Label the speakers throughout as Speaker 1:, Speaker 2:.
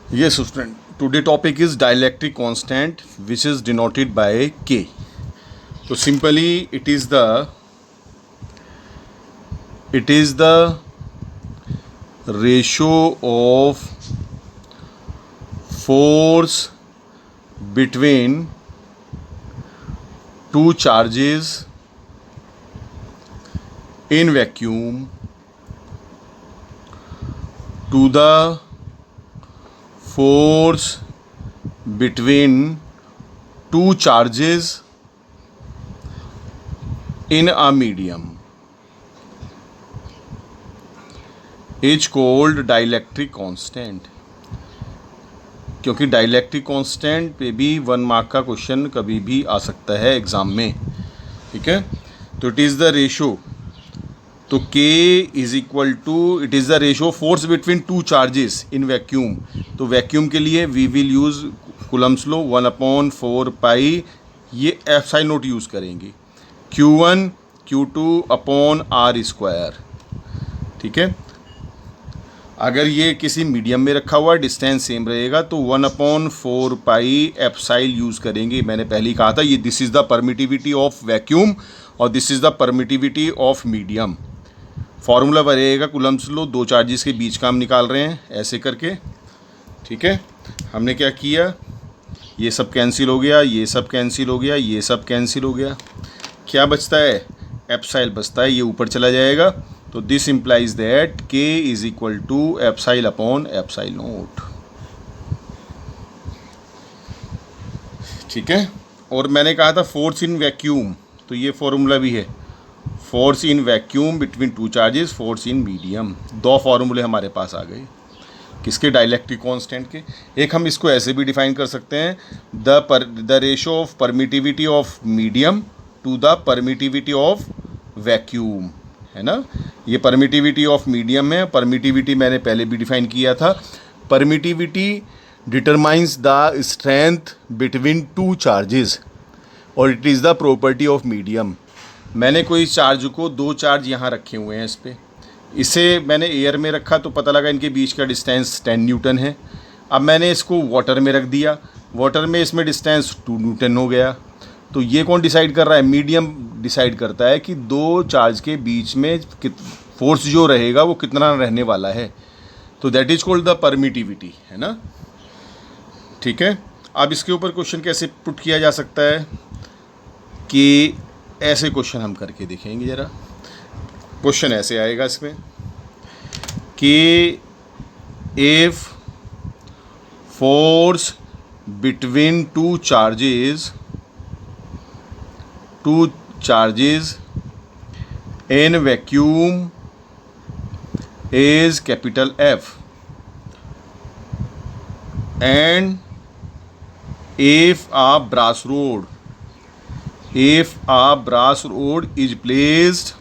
Speaker 1: Yes, student. Today topic is dielectric constant, which is denoted by K. So simply, it is the ratio of force between two charges in vacuum to the force between two charges in a medium is called dielectric constant. क्योंकि dielectric constant पे भी 1 mark का question कभी भी आ सकता है exam में, ठीक है। तो इट इज़ द रेशो, तो K is equal to, it is the ratio force between two charges in vacuum. तो वैक्यूम के लिए we will use Coulomb's law 1/4 pi, ये एप्सिलॉन नॉट यूज़ करेंगे, Q1 Q2 upon R square, ठीक है। अगर ये किसी मीडियम में रखा हुआ डिस्टेंस सेम रहेगा तो 1/4 पाई एप्साइल यूज़ करेंगे। मैंने पहले ही कहा था ये this is the permittivity of vacuum और this is the permittivity of medium. Formula रहेगा कूलम्ब्स लॉ, दो चार्जेस के बीच का हम निकाल रहे हैं ऐसे करके, ठीक है। हमने क्या किया, ये सब कैंसिल हो गया, ये सब कैंसिल हो गया, ये सब कैंसिल हो गया, क्या बचता है, एप्साइल बचता है, ये ऊपर चला जाएगा। तो this implies that K is equal to epsilon upon epsilon naught, ठीक है। और मैंने कहा था फोर्स इन वैक्यूम, तो ये फॉर्मूला भी है, force in vacuum between two charges, force in medium. दो फार्मूले हमारे पास आ गए, किसके, डाइलेक्ट्रिक कांस्टेंट के। एक हम इसको ऐसे भी डिफाइन कर सकते हैं, the ratio of permittivity of medium to the permittivity of vacuum, है ना। ये परमिटिविटी ऑफ मीडियम है, परमिटिविटी मैंने पहले भी डिफाइन किया था। Permittivity determines the strength between two charges और it is the property of medium. मैंने कोई चार्ज को, दो चार्ज यहाँ रखे हुए हैं इस पर, इसे मैंने एयर में रखा तो पता लगा इनके बीच का डिस्टेंस 10 न्यूटन है। अब मैंने इसको वाटर में रख दिया, वाटर में इसमें डिस्टेंस 2 न्यूटन हो गया। तो ये कौन डिसाइड कर रहा है, मीडियम डिसाइड करता है कि दो चार्ज के बीच में फोर्स जो रहेगा वो कितना रहने वाला है। तो that is called the permittivity, है ना, ठीक है। अब इसके ऊपर क्वेश्चन कैसे पुट किया जा सकता है कि ऐसे क्वेश्चन हम करके देखेंगे ज़रा। क्वेश्चन ऐसे आएगा इसमें कि if force between two charges in vacuum is capital F and if a brass rod is placed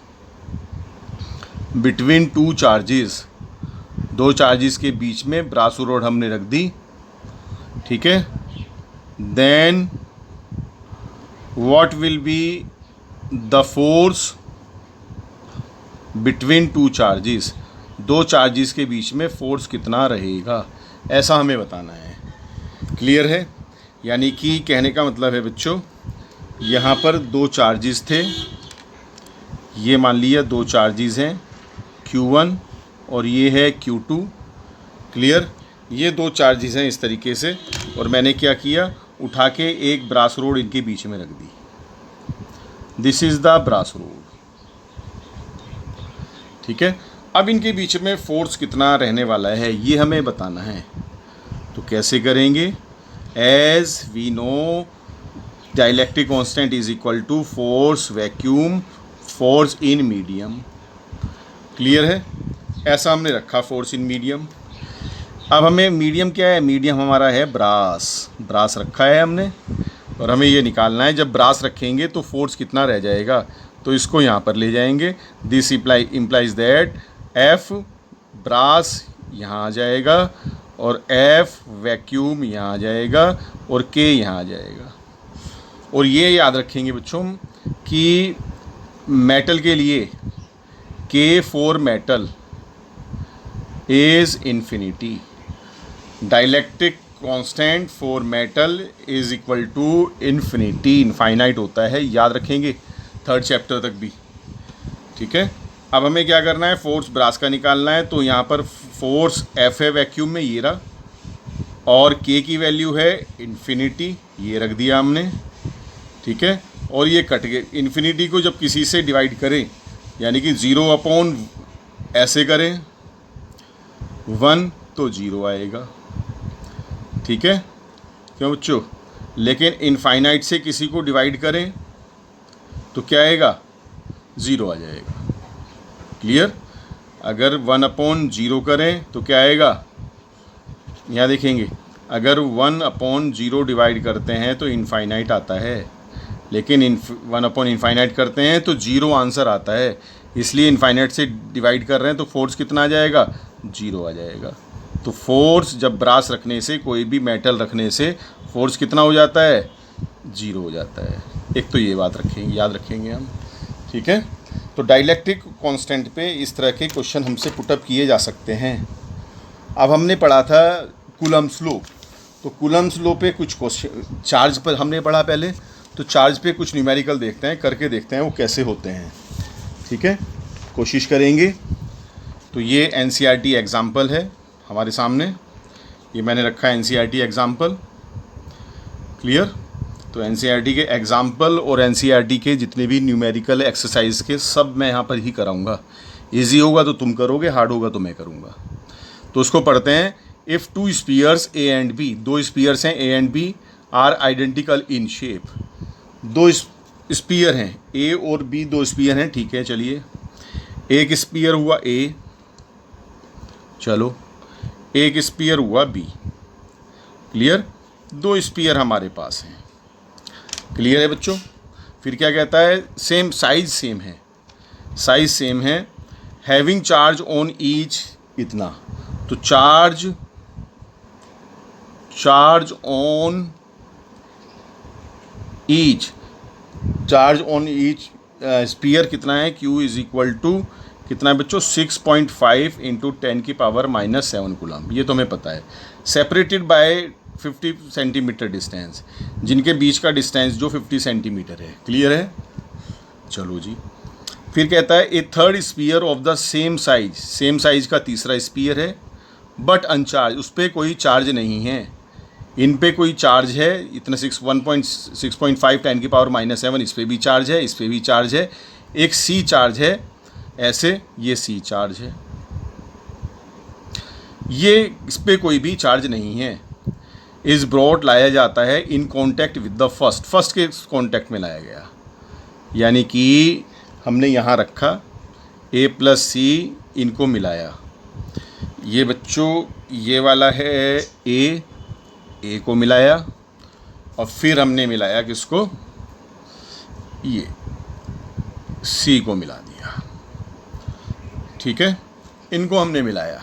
Speaker 1: between two charges, दो चार्जेस के बीच में ब्रास रोड हमने रख दी, ठीक है, then what will be the force between two charges, दो charges के बीच में फोर्स कितना रहेगा, ऐसा हमें बताना है। क्लियर है, यानी कि कहने का मतलब है बच्चों, यहाँ पर दो चार्जेस थे, ये मान लिया दो चार्जेस हैं Q1 और ये है Q2। क्लियर, ये दो चार्जेस हैं इस तरीके से, और मैंने क्या किया, उठा के एक ब्रास रोड इनके बीच में रख दी, this is the brass rod, ठीक है। अब इनके बीच में फोर्स कितना रहने वाला है ये हमें बताना है। तो कैसे करेंगे, as we know dielectric constant is equal to force vacuum force in medium. Clear है, ऐसा हमने रखा फोर्स इन मीडियम। अब हमें मीडियम क्या है, मीडियम हमारा है ब्रास रखा है हमने, और हमें ये निकालना है जब ब्रास रखेंगे तो फोर्स कितना रह जाएगा। तो इसको यहाँ पर ले जाएंगे, दिस इम्प्लाइज दैट F ब्रास यहाँ आ जाएगा और F वैक्यूम यहाँ आ जाएगा और K यहाँ आ जाएगा। और ये याद रखेंगे बच्चों कि मेटल के लिए K for metal is infinity, dielectric constant for metal is equal to infinity, infinite होता है, याद रखेंगे 3rd चैप्टर तक भी। ठीक है, अब हमें क्या करना है, फोर्स ब्रास का निकालना है। तो यहाँ पर फोर्स एफ है वैक्यूम में, ये रहा, और के की वैल्यू है इन्फिनिटी, ये रख दिया हमने। ठीक है, और ये कट गए। इन्फिनिटी को जब किसी से डिवाइड करें, यानी कि 0 ऐसे करें 1, तो 0 आएगा। ठीक है, क्यों बच्चों? लेकिन इनफाइनाइट से किसी को डिवाइड करें तो क्या आएगा, 0 आ जाएगा। क्लियर? अगर 1/0 करें तो क्या आएगा, यहाँ देखेंगे, अगर 1/0 डिवाइड करते हैं तो इनफाइनाइट आता है, लेकिन 1/इनफाइनाइट करते हैं तो 0 आंसर आता है। इसलिए इनफाइनाइट से डिवाइड कर रहे हैं तो फोर्स कितना आ जाएगा, 0 आ जाएगा। तो फोर्स जब ब्रास रखने से, कोई भी मेटल रखने से फोर्स कितना हो जाता है, 0 हो जाता है। एक तो ये बात रखेंगे, याद रखेंगे हम। ठीक है, तो डाइलेक्ट्रिक कांस्टेंट पे इस तरह के क्वेश्चन हमसे पुटअप किए जा सकते हैं। अब हमने पढ़ा था कूलम्ब्स लॉ, तो कूलम्ब्स लॉ पे कुछ क्वेश्चन, चार्ज पर हमने पढ़ा पहले, तो चार्ज पे कुछ न्यूमेरिकल देखते हैं, करके देखते हैं वो कैसे होते हैं। ठीक है, कोशिश करेंगे। तो ये NCERT एग्जाम्पल है हमारे सामने, ये मैंने रखा है NCERT एग्जाम्पल। क्लियर? तो NCERT के एग्जाम्पल और NCERT के जितने भी न्यूमेरिकल एक्सरसाइज के सब मैं यहाँ पर ही कराऊंगा। इजी होगा तो तुम करोगे, हार्ड होगा तो मैं करूँगा। तो उसको पढ़ते हैं। If 2 spheres A and B, 2 spheres हैं A and B, are identical in shape. 2 sphere हैं A और B, 2 स्पीयर हैं। ठीक है, चलिए, एक स्पीयर हुआ A, चलो, एक स्पीयर हुआ B। क्लियर? 2 स्पीयर हमारे पास हैं। क्लियर है बच्चों? फिर क्या कहता है, सेम साइज, सेम है, साइज सेम है, हैविंग चार्ज ऑन ईच इतना। तो charge on each, charge on each sphere कितना है, Q इज इक्वल टू कितना है बच्चों, 6.5 × 10⁻⁷ कूलम। ये तो हमें पता है। सेपरेटेड बाय 50 सेंटीमीटर डिस्टेंस, जिनके बीच का डिस्टेंस जो 50 सेंटीमीटर है। क्लियर है? चलो जी, फिर कहता है a third sphere of the same size, same size का तीसरा स्पीयर है, बट अनचार्ज, उस पर कोई चार्ज नहीं है। इन पे कोई चार्ज है, इतना 6.5 10⁻⁷, इस पर भी चार्ज है, इस पर भी चार्ज है, एक C चार्ज है, ऐसे ये C चार्ज है, ये इस पर कोई भी चार्ज नहीं है। इस ब्रॉड लाया जाता है इन कॉन्टैक्ट विद द फर्स्ट के कॉन्टैक्ट में लाया गया, यानी कि हमने यहाँ रखा A + C, इनको मिलाया। ये बच्चों ये वाला है A को मिलाया, और फिर हमने मिलाया किसको, ये C को मिला दिया। ठीक है, इनको हमने मिलाया।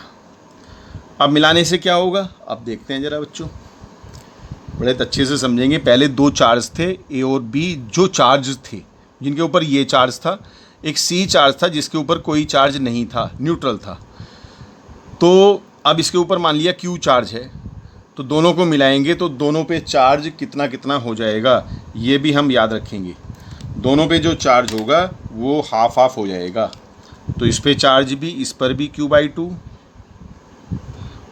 Speaker 1: अब मिलाने से क्या होगा, अब देखते हैं ज़रा बच्चों, बड़े अच्छे से समझेंगे। पहले 2 चार्ज थे A और B, जो चार्ज थे, जिनके ऊपर ये चार्ज था, एक C चार्ज था जिसके ऊपर कोई चार्ज नहीं था, न्यूट्रल था। तो अब इसके ऊपर मान लिया Q चार्ज है, तो दोनों को मिलाएंगे तो दोनों पे चार्ज कितना कितना हो जाएगा, ये भी हम याद रखेंगे। दोनों पे जो चार्ज होगा वो हाफ हाफ हो जाएगा। तो इस पे चार्ज भी, इस पर भी Q/2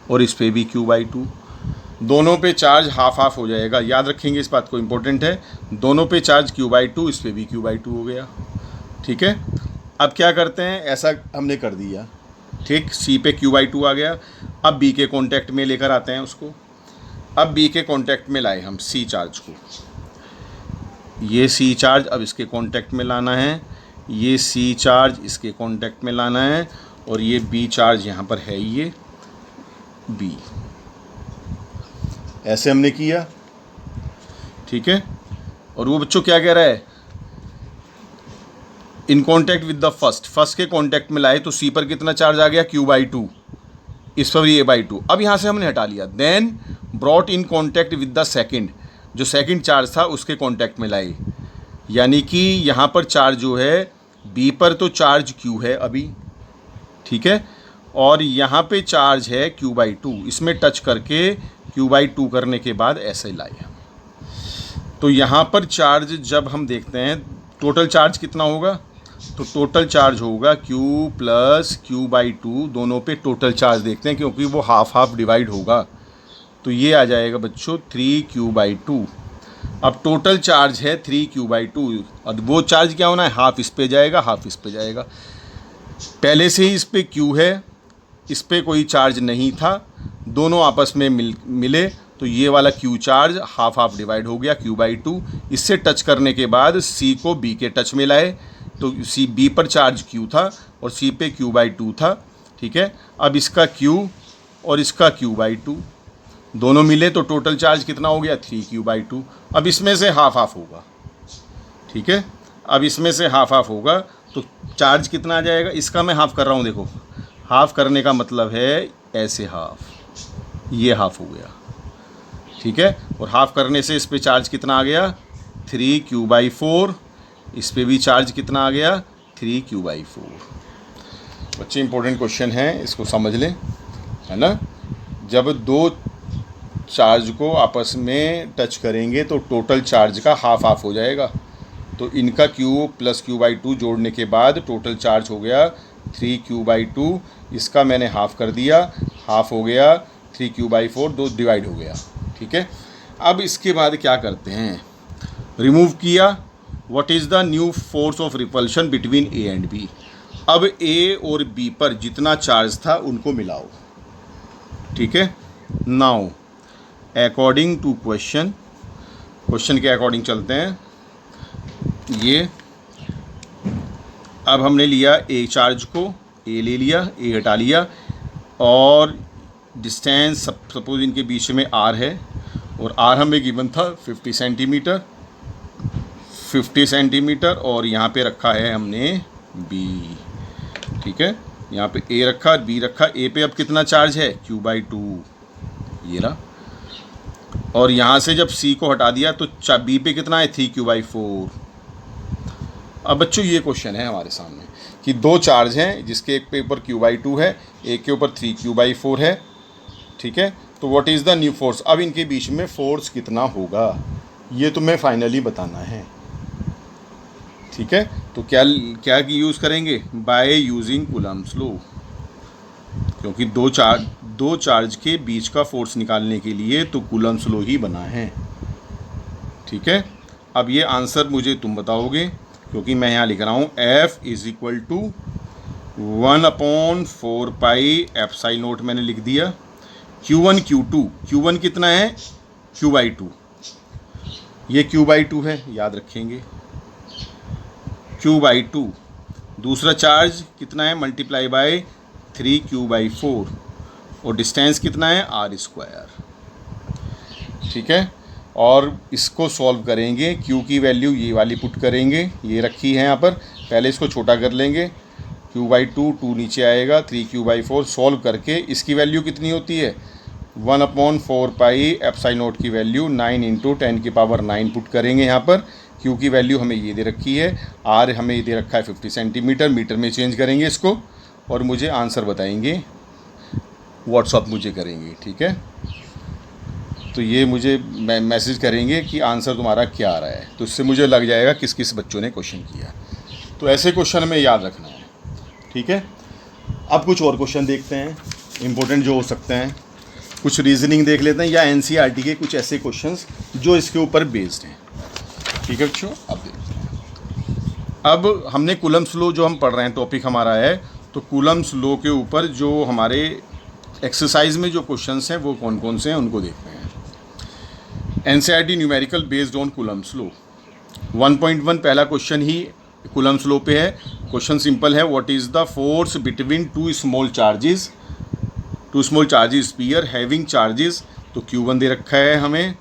Speaker 1: और इस पे भी Q/2, दोनों पे चार्ज हाफ हाफ हो जाएगा। याद रखेंगे इस बात को, इम्पोर्टेंट है। दोनों पे चार्ज Q/2, इस पे भी Q/2 हो गया। ठीक है, अब क्या करते हैं, ऐसा हमने कर दिया। ठीक, C पे Q/2 आ गया। अब B के कॉन्टैक्ट में लेकर आते हैं उसको। अब B के कॉन्टैक्ट में लाए हम C चार्ज को, ये C चार्ज अब इसके कॉन्टैक्ट में लाना है, ये C चार्ज इसके कॉन्टैक्ट में लाना है, और ये B चार्ज यहाँ पर है, ये B, ऐसे हमने किया। ठीक है, और वो बच्चों क्या कह रहा है, इन कॉन्टैक्ट विद द फर्स्ट के कॉन्टैक्ट में लाए तो C पर कितना चार्ज आ गया, Q/2, इस पर भी A/2। अब यहाँ से हमने हटा लिया। Then brought in contact with the second, जो सेकंड चार्ज था उसके कॉन्टैक्ट में लाए, यानी कि यहाँ पर चार्ज जो है B पर तो चार्ज Q है अभी, ठीक है, और यहाँ पे चार्ज है Q/2, इसमें टच करके Q/2 करने के बाद ऐसे लाए। तो यहाँ पर चार्ज जब हम देखते हैं टोटल चार्ज कितना होगा, तो टोटल चार्ज होगा Q प्लस Q/2, दोनों पे टोटल चार्ज देखते हैं क्योंकि वो हाफ हाफ डिवाइड होगा। तो ये आ जाएगा बच्चों 3Q/2। अब टोटल चार्ज है 3Q/2 और वो चार्ज क्या होना है, हाफ इस पे जाएगा, हाफ इस पे जाएगा। पहले से ही इस पे Q है, इस पे कोई चार्ज नहीं था, दोनों आपस में मिले तो ये वाला Q charge half half divide हो गया Q/2। इससे टच करने के बाद C को B के टच में लाए तो B पर चार्ज Q था और C पे Q/2 था। ठीक है, अब इसका Q और इसका Q/2 दोनों मिले तो टोटल चार्ज कितना हो गया 3Q/2। अब इसमें से हाफ हाफ होगा। ठीक है, अब इसमें से हाफ हाफ होगा तो चार्ज कितना आ जाएगा, इसका मैं हाफ कर रहा हूँ, देखो हाफ करने का मतलब है ऐसे हाफ, ये हाफ हो गया। ठीक है, और हाफ करने से इस पे चार्ज कितना आ गया 3Q/4, इस पे भी चार्ज कितना आ गया 3Q/4। बच्चे इंपॉर्टेंट क्वेश्चन है, इसको समझ लें, है ना। जब दो चार्ज को आपस में टच करेंगे तो टोटल चार्ज का हाफ हाफ हो जाएगा। तो इनका Q प्लस Q/2 जोड़ने के बाद टोटल चार्ज हो गया 3Q/2, इसका मैंने हाफ कर दिया, हाफ हो गया 3Q/4, दो डिवाइड हो गया। ठीक है, अब इसके बाद क्या करते हैं, रिमूव किया। What is the new force of repulsion between A and B। अब A और B पर जितना चार्ज था उनको मिलाओ। ठीक है, नाउ अकॉर्डिंग टू क्वेश्चन के अकॉर्डिंग चलते हैं। ये अब हमने लिया A चार्ज को, A ले लिया, A हटा लिया और डिस्टेंस सपोज इनके बीच में R है और R हमें गिवन था 50 सेंटीमीटर और यहाँ पे रखा है हमने B। ठीक है, यहाँ पे A रखा, B रखा। A पे अब कितना चार्ज है Q/2, ये रहा। और यहाँ से जब C को हटा दिया तो B पे कितना है 3Q/4। अब बच्चों ये क्वेश्चन है हमारे सामने कि दो चार्ज हैं जिसके एक पे ऊपर Q/2 है, एक के ऊपर 3Q/4 है। ठीक है, तो what is the new force. अब इनके बीच में फोर्स कितना होगा ये तुम्हें फाइनली बताना है। ठीक है, तो क्या यूज़ करेंगे, बाय यूजिंग कूलम्ब्स लॉ, क्योंकि दो चार्ज के बीच का फोर्स निकालने के लिए तो कूलम्ब्स लॉ ही बना है। ठीक है, अब ये आंसर मुझे तुम बताओगे क्योंकि मैं यहाँ लिख रहा हूँ F = 1/4 पाई ε0 मैंने लिख दिया। Q1 Q1 कितना है Q/2, ये Q/2 है, याद रखेंगे Q/2। दूसरा चार्ज कितना है मल्टीप्लाई बाय 3Q/4 और डिस्टेंस कितना है R²। ठीक है, और इसको सॉल्व करेंगे, Q की वैल्यू ये वाली पुट करेंगे, ये रखी है यहाँ पर। पहले इसको छोटा कर लेंगे, Q/2 2 नीचे आएगा, 3Q/4 सॉल्व करके इसकी वैल्यू कितनी होती है 1/4 पाई ε0 की वैल्यू 9 × 10⁹ पुट करेंगे यहाँ पर। Q की वैल्यू हमें ये दे रखी है, R हमें ये दे रखा है 50 सेंटीमीटर, मीटर में चेंज करेंगे इसको और मुझे आंसर बताएंगे, व्हाट्सअप मुझे करेंगे। ठीक है, तो ये मुझे मैसेज करेंगे कि आंसर तुम्हारा क्या आ रहा है, तो इससे मुझे लग जाएगा किस किस बच्चों ने क्वेश्चन किया। तो ऐसे क्वेश्चन हमें याद रखना है। ठीक है, अब कुछ और क्वेश्चन देखते हैं इंपॉर्टेंट जो हो सकते हैं, कुछ रीजनिंग देख लेते हैं या NCERT के कुछ ऐसे क्वेश्चंस जो इसके ऊपर बेस्ड हैं। ठीक है बच्चों, अब देखते हैं। अब हमने कूलम्ब्स लॉ जो हम पढ़ रहे हैं टॉपिक हमारा है, तो कूलम्ब्स लॉ के ऊपर जो हमारे एक्सरसाइज में जो क्वेश्चंस हैं वो कौन कौन से हैं उनको देखते हैं। NCERT numerical based on Coulomb's law 1.1 पहला क्वेश्चन ही कूलम्ब्स लॉ पे है। क्वेश्चन सिंपल है, what is the force between two small charges sphere having charges. तो Q1 दे रखा है हमें,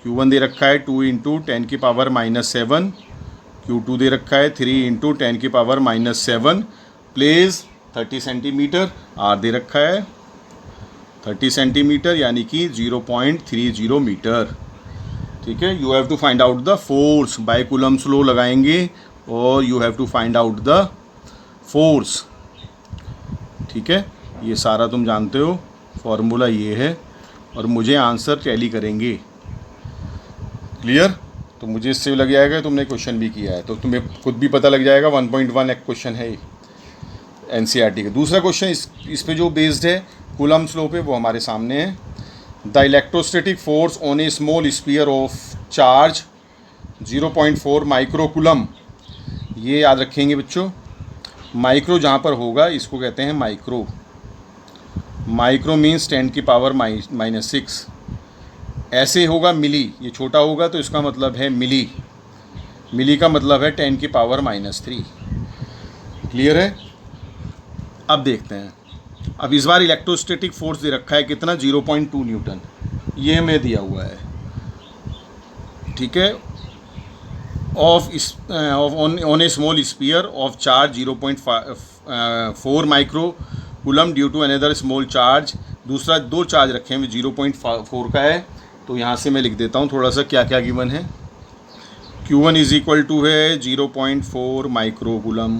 Speaker 1: Q1 दे रखा है 2 × 10⁻⁷, Q2 दे रखा है 3 × 10⁻⁷, प्लेस 30 सेंटीमीटर, R दे रखा है 30 सेंटीमीटर यानी कि 0.30 मीटर। ठीक है, you have to find out the force, by Coulomb's law लगाएंगे और you have to find out the force. ठीक है, ये सारा तुम जानते हो, फॉर्मूला ये है, और मुझे आंसर टैली करेंगे। क्लियर? तो मुझे इससे लग जाएगा तुमने क्वेश्चन भी किया है, तो तुम्हें खुद भी पता लग जाएगा 1.1 एक क्वेश्चन है एनसीईआरटी का। दूसरा क्वेश्चन इस पे जो बेस्ड है कूलम्ब्स लॉ पे, वो हमारे सामने है। The electrostatic force on a small sphere of charge 0.4 micro coulomb. ये याद रखेंगे बच्चों, माइक्रो जहाँ पर होगा इसको कहते हैं माइक्रो। Micro means 10⁻⁻⁻⁶। ऐसे होगा मिली, ये छोटा होगा तो इसका मतलब है मिली। मिली का मतलब है 10⁻⁻3। क्लियर है? अब देखते हैं। अब इस बार इलेक्ट्रोस्टैटिक फोर्स दे रखा है कितना, 0.2 न्यूटन। ये हमें दिया हुआ है, ठीक है। On a small sphere of charge 0.4 micro coulomb due to another small charge. दूसरा दो चार्ज रखे हैं, 0.4 का है, तो यहाँ से मैं लिख देता हूँ थोड़ा सा क्या क्या गिवन है। Q1 इज इक्वल टू है 0.4 माइक्रो कूलम,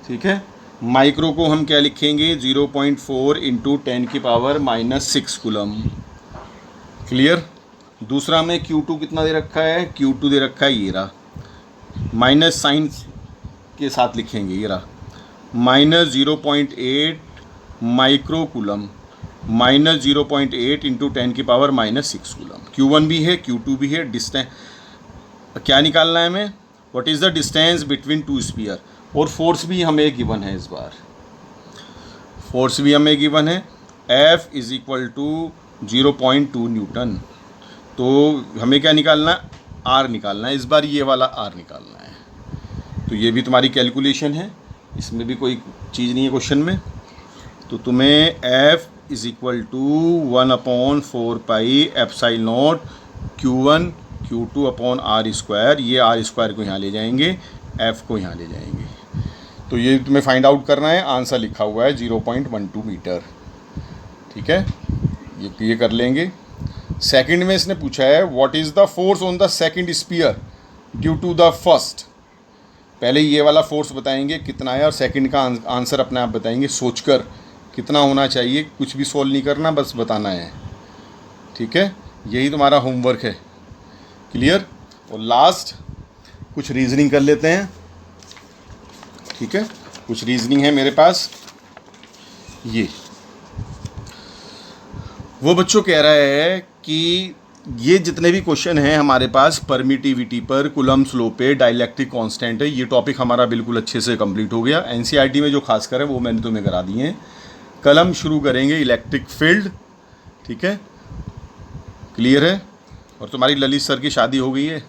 Speaker 1: ठीक है। माइक्रो को हम क्या लिखेंगे, 0.4 इंटू 10⁻⁻6 कूलम। क्लियर? दूसरा में Q2 कितना दे रखा है, Q2 दे रखा है ये रहा, माइनस साइन के साथ लिखेंगे, ये रहा -0.8 micro coulomb, -0.8 into 10⁻⁻6 coulomb. Q1 भी है, Q2 भी है। डिस्टेंस क्या निकालना है हमें, what is the distance between two sphere. और फोर्स भी हमें गिवन है, इस बार फोर्स भी हमें गिवन है, F is equal to 0.2 newton. तो हमें क्या निकालना है, R निकालना है, इस बार ये वाला R निकालना है। तो ये भी तुम्हारी कैलकुलेशन है, इसमें भी कोई चीज़ नहीं है क्वेश्चन में। तो तुम्हें F is equal to 1/4 pi epsilon naught Q1 Q2 upon R²। ये R² को यहाँ ले जाएंगे, F को यहाँ ले जाएंगे। तो ये तुम्हें फाइंड आउट करना है। आंसर लिखा हुआ है 0.12 मीटर, ठीक है। ये कर लेंगे। सेकंड में इसने पूछा है what is the force on the second sphere due to the first. पहले ये वाला फोर्स बताएंगे कितना है, और सेकंड का आंसर अपने आप बताएंगे सोचकर कितना होना चाहिए। कुछ भी सॉल्व नहीं करना, बस बताना है, ठीक है। यही तुम्हारा होमवर्क है। क्लियर? और लास्ट कुछ रीजनिंग कर लेते हैं, ठीक है। कुछ रीजनिंग है मेरे पास। ये वो बच्चों कह रहा है कि ये जितने भी क्वेश्चन हैं हमारे पास परमिटिविटी पर, कूलम्ब्स लॉ पे, डाइलेक्ट्रिक कांस्टेंट है, ये टॉपिक हमारा बिल्कुल अच्छे से कंप्लीट हो गया। एनसीईआरटी में जो खासकर है वो मैंने तुम्हें करा दिए हैं। कल हम शुरू करेंगे इलेक्ट्रिक फील्ड, ठीक है। क्लियर है? और तुम्हारी ललित सर की शादी हो गई है,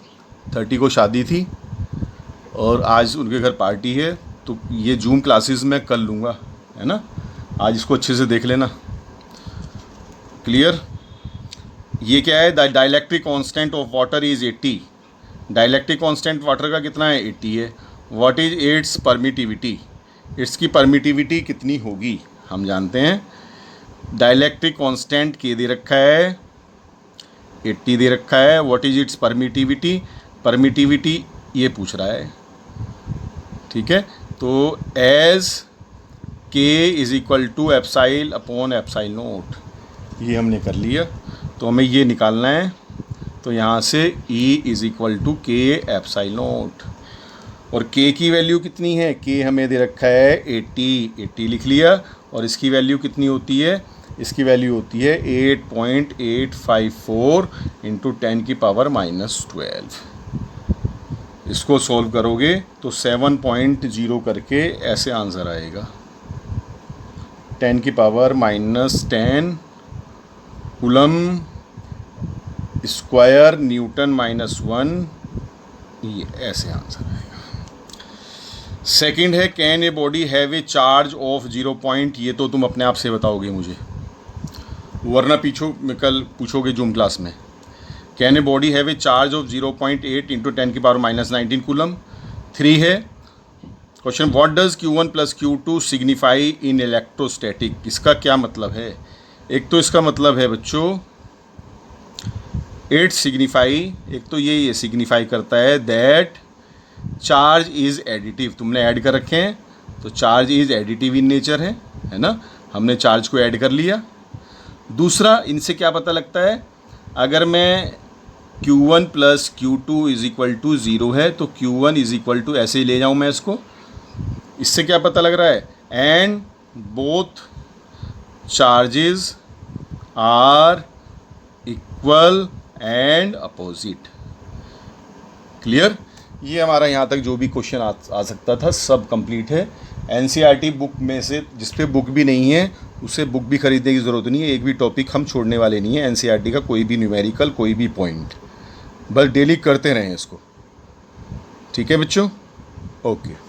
Speaker 1: 30 को शादी थी, और आज उनके घर पार्टी है। तो ये जूम क्लासेस मैं कल लूँगा, है ना। आज इसको अच्छे से देख लेना। क्लियर? ये क्या है, the dielectric constant of water is 80। Dielectric constant water का कितना है, 80 है। What is its permittivity, it's की परमिटिविटी कितनी होगी हम जानते हैं। डाइलेक्ट्रिक कांस्टेंट के दे रखा है, 80 दे रखा है। What is its permittivity, permittivity ये पूछ रहा है, ठीक है। तो as K is equal to epsilon upon epsilon naught, ये हमने कर लिया। तो हमें ये निकालना है, तो यहाँ से E इज़ इक्वल टू के एप्साइल नोट। और K की वैल्यू कितनी है, K हमें दे रखा है 80 लिख लिया। और इसकी वैल्यू कितनी होती है, इसकी वैल्यू होती है 8.854 इंटू 10⁻⁻12। इसको सॉल्व करोगे तो 7.0 करके ऐसे आंसर आएगा, 10⁻⁻10 कूलम स्क्वायर न्यूटन -1, ये ऐसे आंसर आएगा। सेकंड है can a body have a charge of 0. ये तो तुम अपने आप से बताओगे मुझे, वरना कल पूछोगे जूम क्लास में। Can a body have a charge of 0.8 into 10⁻⁻19 coulomb. 3 है question, what does Q1 + Q2 signify in electrostatic. इसका क्या मतलब है, एक तो इसका मतलब है बच्चों इट सिग्निफाई, एक तो ये सिग्निफाई करता है दैट चार्ज इज़ एडिटिव। तुमने ऐड कर रखे हैं, तो charge is additive in nature है ना। हमने चार्ज को ऐड कर लिया। दूसरा, इनसे क्या पता लगता है, अगर मैं Q1 plus Q2 is equal to 0 है तो Q1 इज इक्वल टू, ऐसे ही ले जाऊँ मैं इसको, इससे क्या पता लग रहा है, and both charges are equal and opposite. Clear? ये हमारा यहाँ तक जो भी क्वेश्चन आ सकता था सब कंप्लीट है। NCERT बुक में से जिस पे बुक भी नहीं है उसे बुक भी खरीदने की ज़रूरत नहीं है, एक भी टॉपिक हम छोड़ने वाले नहीं है NCERT का, कोई भी न्यूमेरिकल, कोई भी पॉइंट, बस डेली करते रहें इसको। ठीक है बच्चों? ओके।